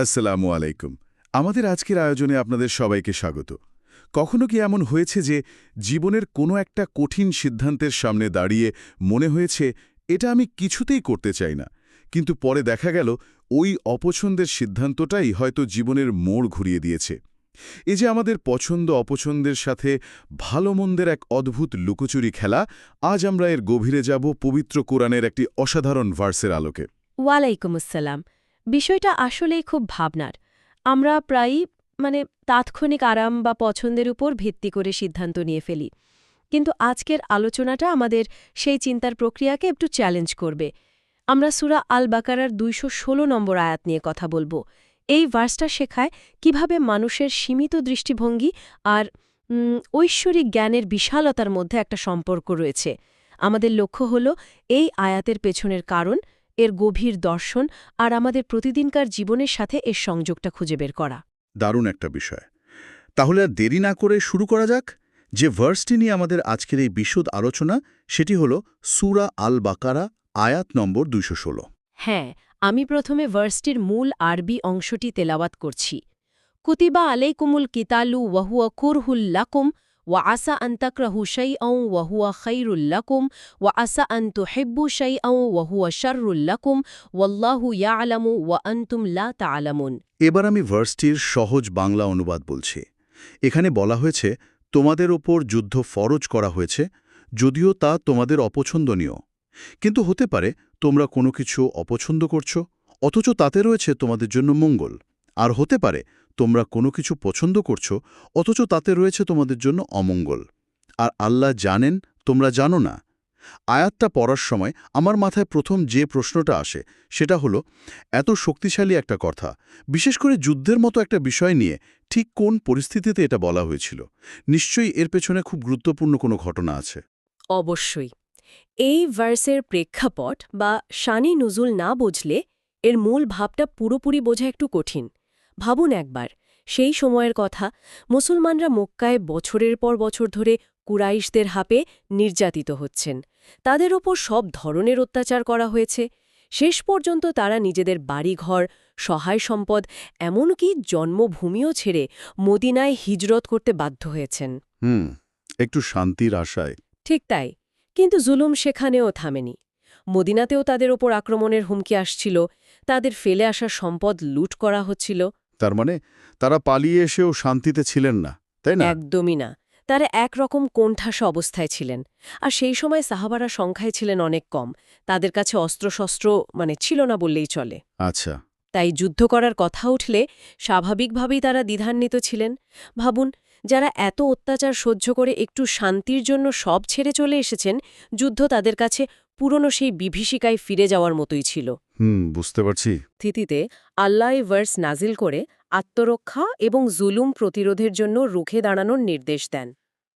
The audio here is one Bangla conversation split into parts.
আসসালামু আলাইকুম। আমাদের আজকের আয়োজনে আপনাদের সবাইকে স্বাগত। কখনো কি এমন হয়েছে যে জীবনের কোনো একটা কঠিন সিদ্ধান্তের সামনে দাঁড়িয়ে মনে হয়েছে এটা আমি কিছুতেই করতে চাই না, কিন্তু পরে দেখা গেল ওই অপছন্দের সিদ্ধান্তটাই হয়তো জীবনের মোড় ঘুরিয়ে দিয়েছে। এই যে আমাদের পছন্দ অপছন্দের সাথে ভালো মন্দের এক অদ্ভুত লুকোচুরি খেলা, আজ আমরা এর গভীরে যাব পবিত্র কোরআনের একটি অসাধারণ ভার্সের আলোকে। ওয়ালাইকুম আসসালাম। বিষয়টা আসলেই খুব ভাবনার। আমরা প্রায়ই তাৎক্ষণিক আরাম বা পছন্দের উপর ভিত্তি করে সিদ্ধান্ত নিয়ে ফেলি। কিন্তু আজকের আলোচনাটা আমাদের সেই চিন্তার প্রক্রিয়াকে একটু চ্যালেঞ্জ করবে। আমরা সূরা আল বাকারার ২১৬ নম্বর আয়াত নিয়ে কথা বলবো। এই ভার্সটা শেখায় কিভাবে মানুষের সীমিত দৃষ্টিভঙ্গি আর ঐশ্বরিক জ্ঞানের বিশালতার মধ্যে একটা সম্পর্ক রয়েছে। আমাদের লক্ষ্য হল এই আয়াতের পেছনের কারণ, এর গভীর দর্শন আর আমাদের প্রতিদিনকার জীবনের সাথে এর সংযোগটা খুঁজে বের করা। দারুণ একটা বিষয়। তাহলে আর দেরি না করে শুরু করা যাক। যে ভার্সটি নিয়ে আমাদের আজকের এই বিশদ আলোচনা, সেটি হল সূরা আল বাকারা, আয়াত নম্বর ২১৬। হ্যাঁ, আমি প্রথমে ভার্সটির মূল আরবি অংশটি তেলাওয়াত করছি। কুতিবা আলাইকুমুল কিতালু ওয়াহুয়া কুরহুল লাকুম ওয়া আসা আন তাকরাহু শাইআন ওয়াহুয়া খাইরুল লাকুম ওয়া আসা আন তুহিব্বু শাইআন ওয়াহুয়া শাররুল লাকুম ওয়াল্লাহু ইয়ালামু ওয়া আনতুম লা তা'লামুন। এবার আমি ভার্সটির সহজ বাংলা অনুবাদ বলছি। এখানে বলা হয়েছে, তোমাদের ওপর যুদ্ধ ফরজ করা হয়েছে, যদিও তা তোমাদের অপছন্দনীয়। কিন্তু হতে পারে তোমরা কোনো কিছু অপছন্দ করছো, অথচ তাতে রয়েছে তোমাদের জন্য মঙ্গল। আর হতে পারে তোমরা কোনো কিছু পছন্দ করছো, অথচ তাতে রয়েছে তোমাদের জন্য অমঙ্গল। আর আল্লাহ জানেন, তোমরা জানো না। আয়াতটা পড়ার সময় আমার মাথায় প্রথম যে প্রশ্নটা আসে সেটা হলো, এত শক্তিশালী একটা কথা, বিশেষ করে যুদ্ধের মতো একটা বিষয় নিয়ে ঠিক কোন পরিস্থিতিতে এটা বলা হয়েছিল? নিশ্চয়ই এর পেছনে খুব গুরুত্বপূর্ণ কোনো ঘটনা আছে। অবশ্যই। এই ভার্সের প্রেক্ষাপট বা শানি নুজুল না বুঝলে এর মূল ভাবটা পুরোপুরি বোঝা একটু কঠিন। ভাবুন একবার, সেই সময়ের কথা, মুসলমানরা মক্কায় বছরের পর বছর ধরে কুরাইশদের হাপে নির্যাতিত হচ্ছেন। তাদের ওপর সব ধরনের অত্যাচার করা হয়েছে। শেষ পর্যন্ত তারা নিজেদের বাড়িঘর, সহায় সম্পদ, এমনকি জন্মভূমিও ছেড়ে মদিনায় হিজরত করতে বাধ্য হয়েছেন। একটু শান্তির আশায়। ঠিক তাই। কিন্তু জুলুম সেখানেও থামেনি। মদিনাতেও তাদের ওপর আক্রমণের হুমকি আসছিল, তাদের ফেলে আসা সম্পদ লুট করা হচ্ছিল। তার মানে তারা পালিয়ে এসেও শান্তিতে ছিলেন না, তাই না? একদমই না। তারা একরকম কোণঠাসা অবস্থায় ছিলেন। আর সেই সময় সাহাবারা সংখ্যায় ছিলেন অনেক কম। তাদের কাছে অস্ত্রশস্ত্র ছিল না বললেই চলে। আচ্ছা। তাই যুদ্ধ করার কথা উঠলে স্বাভাবিকভাবেই তারা দ্বিধান্বিত ছিলেন। ভাবুন, যারা এত অত্যাচার সহ্য করে একটু শান্তির জন্য সব ছেড়ে চলে এসেছেন, যুদ্ধ তাদের কাছে পুরনো সেই বিভীষিকায় ফিরে যাওয়ার মতোই ছিল। বুঝতে পারছি। স্থিতিতে আল্লাহ ভার্স নাজিল করে আত্মরক্ষা এবং জুলুম প্রতিরোধের জন্য রুখে দাঁড়ানোর নির্দেশ দেন।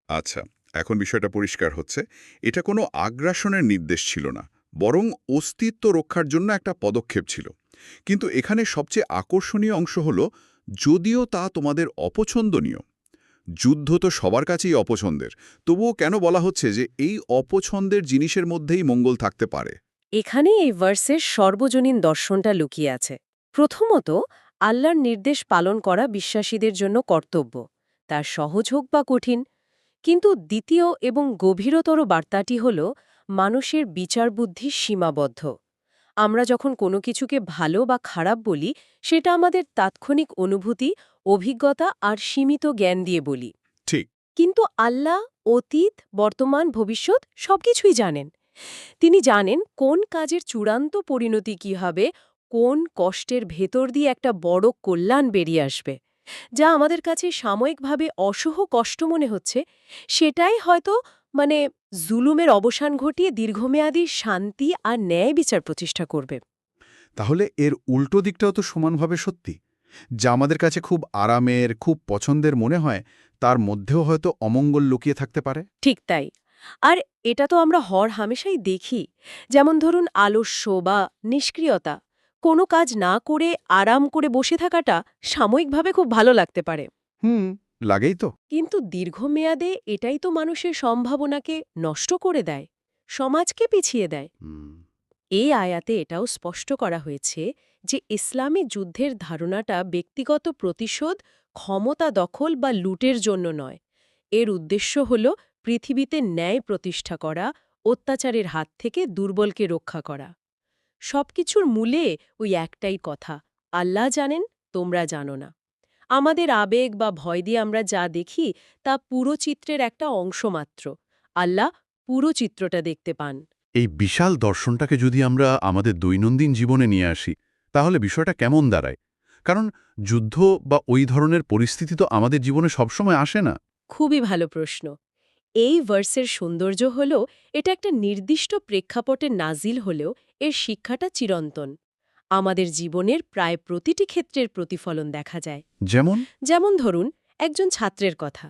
আচ্ছা, এখন বিষয়টা পরিষ্কার হচ্ছে। এটা কোনো আগ্রাসনের নির্দেশ ছিল না, বরং অস্তিত্ব রক্ষার জন্য একটা পদক্ষেপ ছিল। কিন্তু এখানে সবচেয়ে আকর্ষণীয় অংশ হল, যদিও তা তোমাদের অপছন্দনীয়। যুদ্ধ তো সবার কাছেই অপছন্দের, তবুও কেন বলা হচ্ছে যে এই অপছন্দের জিনিসের মধ্যেই মঙ্গল থাকতে পারে? এখানে এই ভার্সের সর্বজনীন দর্শনটা লুকিয়ে আছে। প্রথমত, আল্লাহর নির্দেশ পালন করা বিশ্বাসীদের জন্য কর্তব্য, তা সহজ হোক বা কঠিন। কিন্তু দ্বিতীয় এবং গভীরতর বার্তাটি হল, মানুষের বিচারবুদ্ধি সীমাবদ্ধ। আমরা যখন কোনো কিছুকে ভালো বা খারাপ বলি, সেটা আমাদের তাৎক্ষণিক অনুভূতি, অভিজ্ঞতা আর সীমিত জ্ঞান দিয়ে বলি। ঠিক। কিন্তু আল্লাহ অতীত, বর্তমান, ভবিষ্যৎ সবকিছুই জানেন। তিনি জানেন কোন কাজের চূড়ান্ত পরিণতি কী হবে, কোন কষ্টের ভেতর দিয়ে একটা বড় কল্যাণ বেরিয়ে আসবে। যা আমাদের কাছে সাময়িকভাবে অসহ কষ্ট মনে হচ্ছে, সেটাই হয়তো মানে জুলুমের অবসান ঘটিয়ে দীর্ঘমেয়াদী শান্তি আর ন্যায় বিচার প্রতিষ্ঠা করবে। তাহলে এর উল্টো দিকটাও তো সমানভাবে সত্যি। যা আমাদের কাছে খুব আরামের, খুব পছন্দের মনে হয়, তার মধ্যেও হয়তো অমঙ্গল লুকিয়ে থাকতে পারে। ঠিক তাই। আর এটা তো আমরা হামেশাই দেখি। যেমন ধরুন আলস্য বা নিষ্ক্রিয়তা। কোনো কাজ না করে আরাম করে বসে থাকাটা সাময়িকভাবে খুব ভালো লাগতে পারে। লাগেই তো। কিন্তু দীর্ঘমেয়াদে এটাই তো মানুষের সম্ভাবনাকে নষ্ট করে দেয়, সমাজকে পিছিয়ে দেয়। এই আয়াতে এটাও স্পষ্ট করা হয়েছে, যে ইসলামী যুদ্ধের ধারণাটা ব্যক্তিগত প্রতিশোধ, ক্ষমতা দখল বা লুটের জন্য নয়। এর উদ্দেশ্য হল পৃথিবীতে ন্যায় প্রতিষ্ঠা করা, অত্যাচারের হাত থেকে দুর্বলকে রক্ষা করা। সবকিছুর মূলে ওই একটাই কথা, আল্লাহ জানেন, তোমরা জানো না। আমাদের আবেগ বা ভয় দিয়ে আমরা যা দেখি তা পুরো চিত্রের একটা অংশ মাত্র। আল্লাহ পুরো চিত্রটা দেখতে পান। এই বিশাল দর্শনটাকে যদি আমরা আমাদের দৈনন্দিন জীবনে নিয়ে আসি, তাহলে বিষয়টা কেমন দাঁড়ায়? কারণ যুদ্ধ বা ওই ধরনের পরিস্থিতি তো আমাদের জীবনে সবসময় আসে না। খুবই ভালো প্রশ্ন। এই ভার্সের সৌন্দর্য হল এটা একটা নির্দিষ্ট প্রেক্ষাপটে নাজিল হলেও এর শিক্ষাটা চিরন্তন। আমাদের জীবনের প্রায় প্রতিটি ক্ষেত্রের প্রতিফলন দেখা যায়। যেমন যেমন ধরুন, একজন ছাত্রের কথা।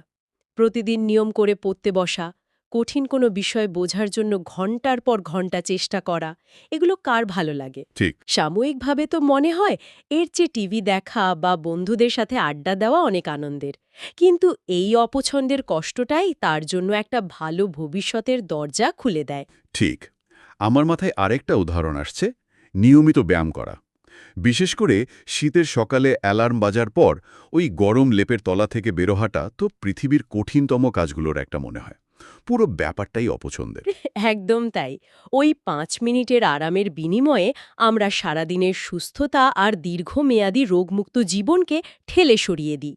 প্রতিদিন নিয়ম করে পড়তে বসা, কঠিন কোনো বিষয় বোঝার জন্য ঘন্টার পর ঘন্টা চেষ্টা করা, এগুলো কার ভালো লাগে? ঠিক। সাময়িকভাবে তো মনে হয় এর চেয়ে টিভি দেখা বা বন্ধুদের সাথে আড্ডা দেওয়া অনেক আনন্দের। কিন্তু এই অপছন্দের কষ্টটাই তার জন্য একটা ভালো ভবিষ্যতের দরজা খুলে দেয়। ঠিক। আমার মাথায় আরেকটা উদাহরণ আসছে, নিয়মিত ব্যায়াম করা। বিশেষ করে শীতের সকালে অ্যালার্ম বাজার পর ওই গরম লেপের তলা থেকে বেরোহাটা তো পৃথিবীর কঠিনতম কাজগুলোর একটা মনে হয়। পুরো ব্যাপারটাই অপছন্দের। একদম তাই। ওই ৫ মিনিটের আরামের বিনিময়ে আমরা সারাদিনের সুস্থতা আর দীর্ঘমেয়াদী রোগমুক্ত জীবনকে ঠেলে সরিয়ে দিই।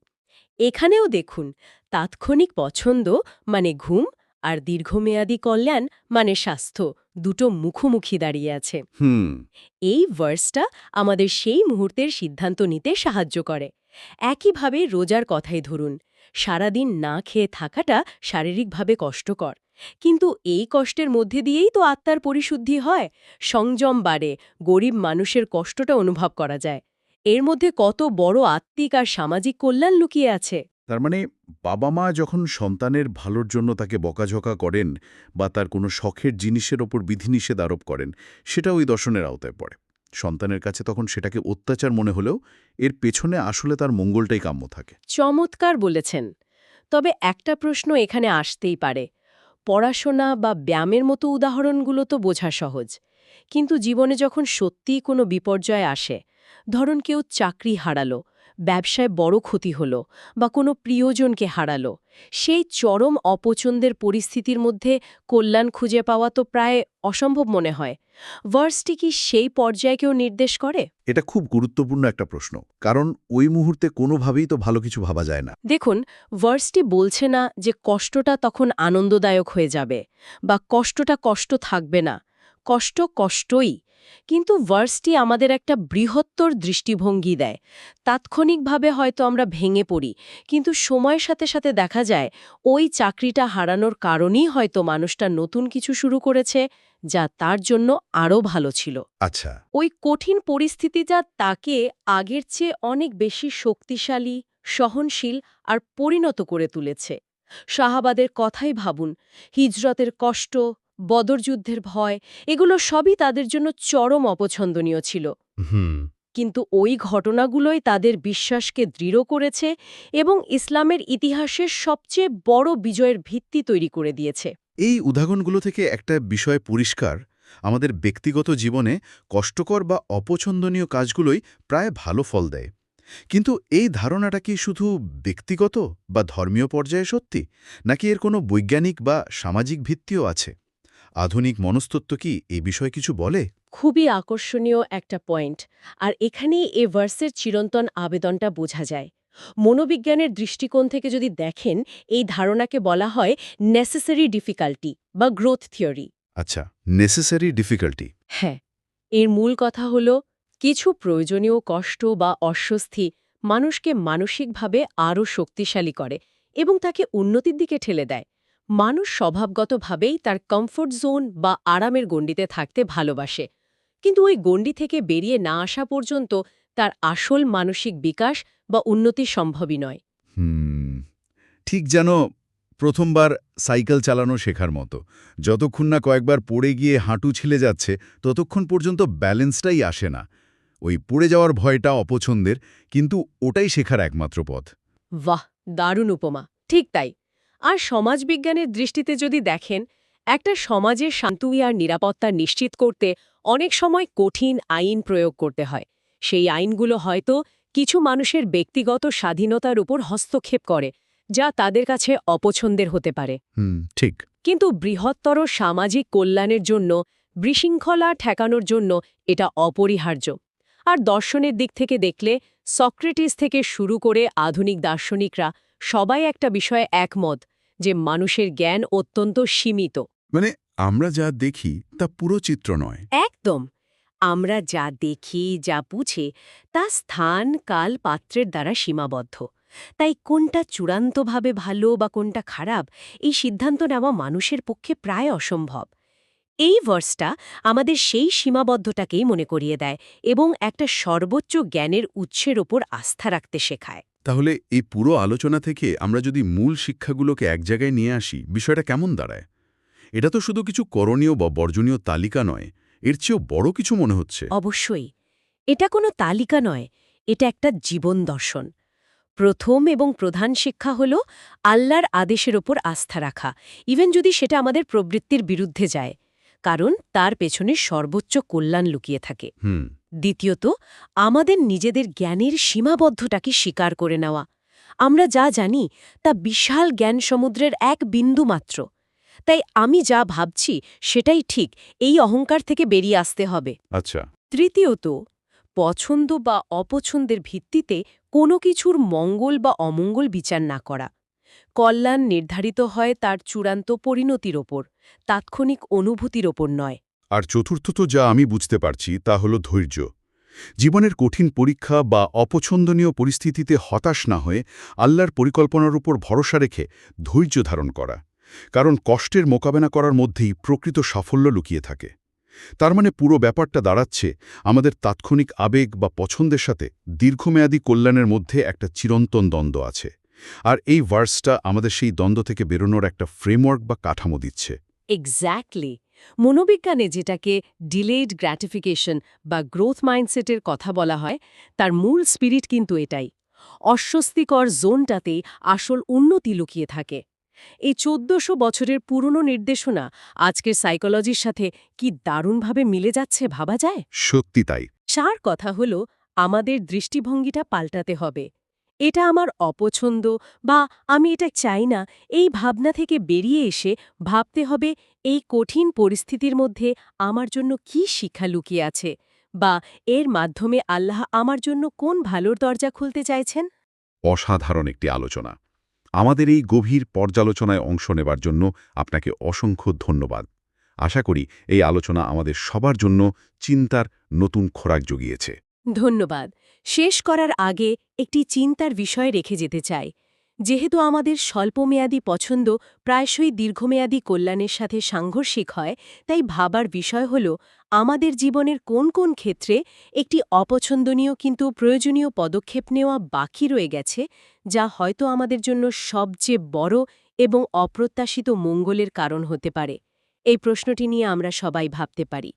এখানেও দেখুন, তাৎক্ষণিক পছন্দ মানে ঘুম আর দীর্ঘমেয়াদী কল্যাণ মানে স্বাস্থ্য, দুটো মুখোমুখি দাঁড়িয়ে আছে। এই ভার্সটা আমাদের সেই মুহূর্তের সিদ্ধান্ত নিতে সাহায্য করে। একইভাবে রোজার কথাই ধরুন, সারাদিন না খেয়ে থাকাটা শারীরিকভাবে কষ্টকর, কিন্তু এই কষ্টের মধ্যে দিয়েই তো আত্মার পরিশুদ্ধি হয়, সংযম বাড়ে, গরিব মানুষের কষ্টটা অনুভব করা যায়। এর মধ্যে কত বড় আত্মিক আর সামাজিক কল্যাণ লুকিয়ে আছে। তার মানে বাবা মা যখন সন্তানের ভালোর জন্য তাকে বকাঝকা করেন বা তার কোনো শখের জিনিসের ওপর বিধিনিষেধ আরোপ করেন, সেটা ওই দর্শনের আওতায় পড়ে। সন্তানের কাছে তখন সেটাকে অত্যাচার মনে হলেও এর পেছনে আসলে তার মঙ্গলটাই কাম্য থাকে। চমৎকার বলেছেন। তবে একটা প্রশ্ন এখানে আসতেই পারে। পড়াশোনা বা ব্যায়ামের মতো উদাহরণগুলো তো বোঝা সহজ, কিন্তু জীবনে যখন সত্যিই কোনো বিপর্যয় আসে, ধরুন কেউ চাকরি হারালো, ব্যবসায় বড় ক্ষতি হলো বা কোনো প্রিয়জনকে হারালো, সেই চরম অপছন্দের পরিস্থিতির মধ্যে কল্যাণ খুঁজে পাওয়া তো প্রায় অসম্ভব মনে হয়। ভার্সটি কি সেই পর্যায়কেও নির্দেশ করে? এটা খুব গুরুত্বপূর্ণ একটা প্রশ্ন, কারণ ওই মুহূর্তে কোনোভাবেই তো ভালো কিছু ভাবা যায় না। দেখুন, ভার্সটি বলছে না যে কষ্টটা তখন আনন্দদায়ক হয়ে যাবে বা কষ্টটা কষ্ট থাকবে না। কষ্ট কষ্টই। কিন্তু ভার্সটি আমাদের একটা বৃহত্তর দৃষ্টিভঙ্গি দেয়। তাৎক্ষণিকভাবে হয়তো আমরা ভেঙে পড়ি, কিন্তু সময়ের সাথে সাথে দেখা যায় ওই চাকরিটা হারানোর কারণেই হয়তো মানুষটা নতুন কিছু শুরু করেছে, যা তার জন্য আরও ভালো ছিল। আচ্ছা। ওই কঠিন পরিস্থিতিটা তাকে আগের চেয়ে অনেক বেশি শক্তিশালী, সহনশীল আর পরিণত করে তুলেছে। সাহাবাদের কথাই ভাবুন, হিজরতের কষ্ট, বদর যুদ্ধের ভয়, এগুলো সবই তাদের জন্য চরম অপছন্দনীয় ছিল। কিন্তু ওই ঘটনাগুলোই তাদের বিশ্বাসকে দৃঢ় করেছে এবং ইসলামের ইতিহাসের সবচেয়ে বড় বিজয়ের ভিত্তি তৈরি করে দিয়েছে। এই উদাহরণগুলো থেকে একটা বিষয় পরিষ্কার, আমাদের ব্যক্তিগত জীবনে কষ্টকর বা অপছন্দনীয় কাজগুলোই প্রায় ভালো ফল দেয়। কিন্তু এই ধারণাটা কি শুধু ব্যক্তিগত বা ধর্মীয় পর্যায়ে সত্যি, নাকি এর কোনো বৈজ্ঞানিক বা সামাজিক ভিত্তিও আছে? আধুনিক মনস্তত্ত্ব কি এই বিষয়ে কিছু বলে? খুবই আকর্ষণীয় একটা পয়েন্ট, আর এখানেই এ ভার্সের চিরন্তন আবেদনটা বোঝা যায়। মনোবিজ্ঞানের দৃষ্টিকোণ থেকে যদি দেখেন, এই ধারণাকে বলা হয় নেসেসারি ডিফিকাল্টি বা গ্রোথ থিওরি। আচ্ছা, নেসেসারি ডিফিকাল্টি। হ্যাঁ, এর মূল কথা হল কিছু প্রয়োজনীয় কষ্ট বা অস্বস্তি মানুষকে মানসিকভাবে আরও শক্তিশালী করে এবং তাকে উন্নতির দিকে ঠেলে দেয়। মানুষ স্বভাবগতভাবেই তার কমফোর্ট জোন বা আরামের গণ্ডিতে থাকতে ভালোবাসে, কিন্তু ওই গণ্ডি থেকে বেরিয়ে না আসা পর্যন্ত তার আসল মানসিক বিকাশ বা উন্নতি সম্ভবই নয়। ঠিক যেন প্রথমবার সাইকেল চালানো শেখার মতো, যতক্ষণ না কয়েকবার পড়ে গিয়ে হাঁটু ছিলে যাচ্ছে ততক্ষণ পর্যন্ত ব্যালেন্সটাই আসে না। ওই পড়ে যাওয়ার ভয়টা অপছন্দের, কিন্তু ওটাই শেখার একমাত্র পথ। বাহ, দারুণ উপমা। ঠিক তাই। আর সমাজবিজ্ঞানের দৃষ্টিতে যদি দেখেন, একটা সমাজের শান্তি আর নিরাপত্তা নিশ্চিত করতে অনেক সময় কঠিন আইন প্রয়োগ করতে হয়। সেই আইনগুলো হয়তো কিছু মানুষের ব্যক্তিগত স্বাধীনতার উপর হস্তক্ষেপ করে, যা তাদের কাছে অপছন্দের হতে পারে। ঠিক। কিন্তু বৃহত্তর সামাজিক কল্যাণের জন্য, বিশৃঙ্খলা ঠেকানোর জন্য এটা অপরিহার্য। আর দর্শনের দিক থেকে দেখলে সক্রেটিস থেকে শুরু করে আধুনিক দার্শনিকরা সবাই একটা বিষয়ে একমত যে মানুষের জ্ঞান অত্যন্ত সীমিত। মানে আমরা যা দেখি তা পুরো চিত্র নয়। একদম। আমরা যা দেখি, যা বুঝি, তা স্থান, কাল, পাত্রের দ্বারা সীমাবদ্ধ। তাই কোনটা চূড়ান্তভাবে ভালো বা কোনটা খারাপ, এই সিদ্ধান্ত নেওয়া মানুষের পক্ষে প্রায় অসম্ভব। এই ভার্সটা আমাদের সেই সীমাবদ্ধতাকেই মনে করিয়ে দেয় এবং একটা সর্বোচ্চ জ্ঞানের উৎসের ওপর আস্থা রাখতে শেখায়। তাহলে এই পুরো আলোচনা থেকে আমরা যদি মূল শিক্ষাগুলোকে এক জায়গায় নিয়ে আসি, বিষয়টা কেমন দাঁড়ায়? এটা তো শুধু কিছু করণীয় বা বর্জনীয় তালিকা নয়, এর চেয়েও বড় কিছু মনে হচ্ছে। অবশ্যই। এটা কোনো তালিকা নয়, এটা একটা জীবন দর্শন। প্রথম এবং প্রধান শিক্ষা হল আল্লাহর আদেশের ওপর আস্থা রাখা, ইভেন যদি সেটা আমাদের প্রবৃত্তির বিরুদ্ধে যায়, কারণ তার পেছনে সর্বোচ্চ কল্যাণ লুকিয়ে থাকে। দ্বিতীয়ত, আমাদের নিজেদের জ্ঞানের সীমাবদ্ধতাকে স্বীকার করে নেওয়া। আমরা যা জানি তা বিশাল জ্ঞান সমুদ্রের এক বিন্দু মাত্র। তাই আমি যা ভাবছি সেটাই ঠিক, এই অহংকার থেকে বেরিয়ে আসতে হবে। আচ্ছা। তৃতীয়ত, পছন্দ বা অপছন্দের ভিত্তিতে কোনো কিছুর মঙ্গল বা অমঙ্গল বিচার না করা। কল্যাণ নির্ধারিত হয় তার চূড়ান্ত পরিণতির ওপর, তাৎক্ষণিক অনুভূতির ওপর নয়। আর চতুর্থত যা আমি বুঝতে পারছি তা হল ধৈর্য। জীবনের কঠিন পরীক্ষা বা অপছন্দনীয় পরিস্থিতিতে হতাশ না হয়ে আল্লাহর পরিকল্পনার উপর ভরসা রেখে ধৈর্য ধারণ করা, কারণ কষ্টের মোকাবেলা করার মধ্যেই প্রকৃত সাফল্য লুকিয়ে থাকে। তার মানে পুরো ব্যাপারটা দাঁড়াচ্ছে আমাদের তাৎক্ষণিক আবেগ বা পছন্দের সাথে দীর্ঘমেয়াদী কল্যাণের মধ্যে একটা চিরন্তন দ্বন্দ্ব আছে। আর এই ভার্সটা আমাদের সেই দ্বন্দ্ব থেকে বেরোনোর একটা ফ্রেমওয়ার্ক বা কাঠামো দিচ্ছে। এক্স্যাক্টলি। মনোবিজ্ঞানে যেটাকে ডিলেড গ্র্যাটিফিকেশন বা গ্রোথ মাইন্ডসেটের কথা বলা হয়, তার মূল স্পিরিট কিন্তু এটাই। অস্বস্তিকর জোনটাতেই আসল উন্নতি লুকিয়ে থাকে। এই ১৪০০ বছরের পুরনো নির্দেশনা আজকের সাইকোলজির সাথে কি দারুণভাবে মিলে যাচ্ছে ভাবা যায়। সত্যি তাই। সার কথা হল, আমাদের দৃষ্টিভঙ্গিটা পাল্টাতে হবে। এটা আমার অপছন্দ বা আমি এটা চাই না, এই ভাবনা থেকে বেরিয়ে এসে ভাবতে হবে এই কঠিন পরিস্থিতির মধ্যে আমার জন্য কি শিক্ষা লুকিয়ে আছে, বা এর মাধ্যমে আল্লাহ আমার জন্য কোন ভালোর দরজা খুলতে চাইছেন। অসাধারণ একটি আলোচনা। আমাদের এই গভীর পর্যালোচনায় অংশ নেবার জন্য আপনাকে অসংখ্য ধন্যবাদ। আশা করি এই আলোচনা আমাদের সবার জন্য চিন্তার নতুন খোরাক জুগিয়েছে। ধন্যবাদ। শেষ করার আগে একটি চিন্তার বিষয় রেখে যেতে চাই। যেহেতু আমাদের স্বল্পমেয়াদী পছন্দ প্রায়শই দীর্ঘমেয়াদী কল্যাণের সাথে সাংঘর্ষিক হয়, তাই ভাবার বিষয় হল আমাদের জীবনের কোন কোন ক্ষেত্রে একটি অপছন্দনীয় কিন্তু প্রয়োজনীয় পদক্ষেপ নেওয়া বাকি রয়ে গেছে, যা হয়তো আমাদের জন্য সবচেয়ে বড় এবং অপ্রত্যাশিত মঙ্গলের কারণ হতে পারে। এই প্রশ্নটি নিয়ে আমরা সবাই ভাবতে পারি।